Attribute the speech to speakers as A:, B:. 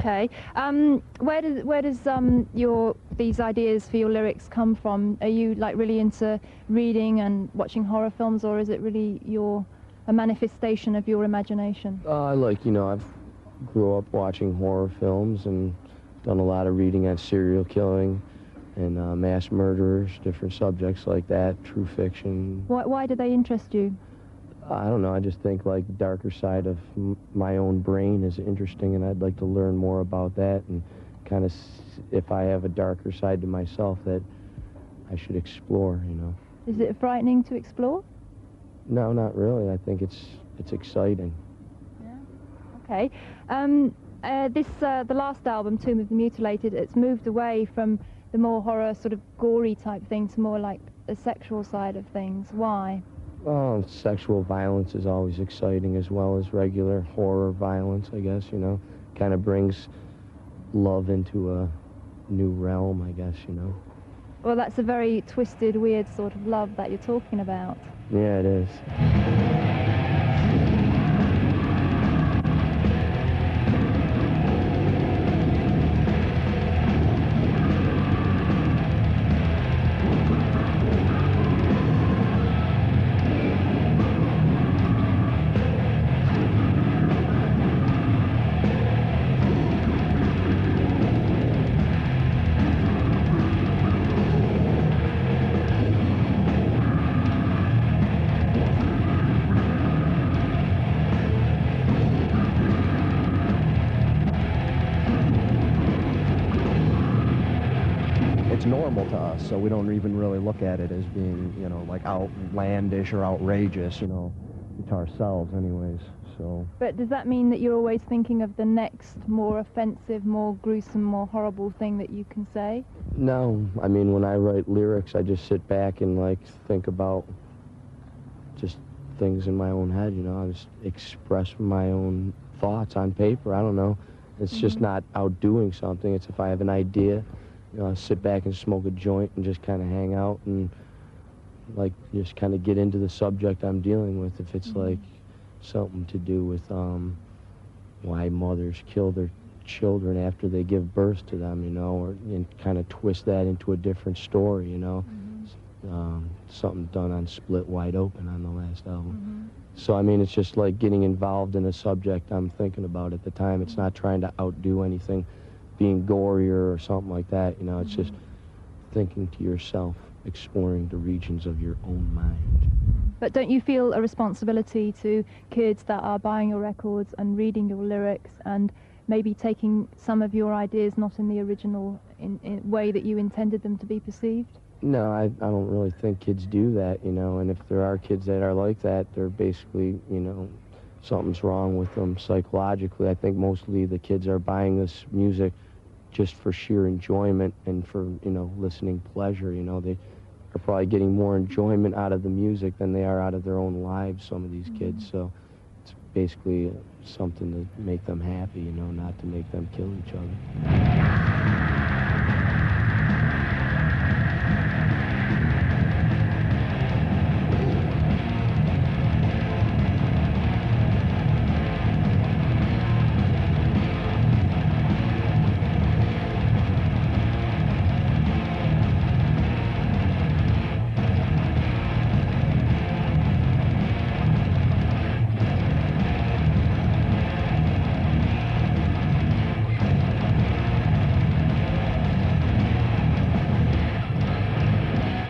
A: Okay. Where does these ideas for your lyrics come from? Are you like really into reading and watching horror films, or is it really a manifestation of your imagination?
B: I've grew up watching horror films and done a lot of reading on serial killing and mass murderers, different subjects like that, true fiction.
A: Why do they interest you?
B: I don't know, I just think like the darker side of my own brain is interesting, and I'd like to learn more about that, and kind of if I have a darker side to myself that I should explore, you know.
A: Is it frightening to explore?
B: No, not really. I think it's exciting.
A: Yeah. Okay. The last album, Tomb of the Mutilated, it's moved away from the more horror, sort of gory type thing to more like the sexual side of things. Why?
B: Well, sexual violence is always exciting, as well as regular horror violence, I guess, you know. Kind of brings love into a new realm, I guess, you know.
A: Well, that's a very twisted, weird sort of love that you're talking about.
B: Yeah, it is.
C: It's normal to us, so we don't even really look at it as being, you know, like outlandish or outrageous, you know, to ourselves anyways, so.
A: But does that mean that you're always thinking of the next more offensive, more gruesome, more horrible thing that you can say?
B: No, I mean, when I write lyrics, I just sit back and, like, think about just things in my own head, you know. I just express my own thoughts on paper. I don't know. It's just not outdoing something. It's if I have an idea, you know, I sit back and smoke a joint and just kind of hang out and, like, just kind of get into the subject I'm dealing with. If it's, like, something to do with why mothers kill their children after they give birth to them, you know, or and kind of twist that into a different story, you know. Something done on Split Wide Open on the last album. So, I mean, it's just like getting involved in a subject I'm thinking about at the time. It's not trying to outdo anything, being gorier or something like that, you know. It's just thinking to yourself, exploring the regions of your own mind.
A: But don't you feel a responsibility to kids that are buying your records and reading your lyrics and maybe taking some of your ideas not in the original in way that you intended them to be perceived?
B: No, I don't really think kids do that, you know, and if there are kids that are like that, they're basically, you know, something's wrong with them psychologically. I think mostly the kids are buying this music just for sheer enjoyment and for, you know, listening pleasure, you know. They are probably getting more enjoyment out of the music than they are out of their own lives, some of these kids, so it's basically something to make them happy, you know, not to make them kill each other.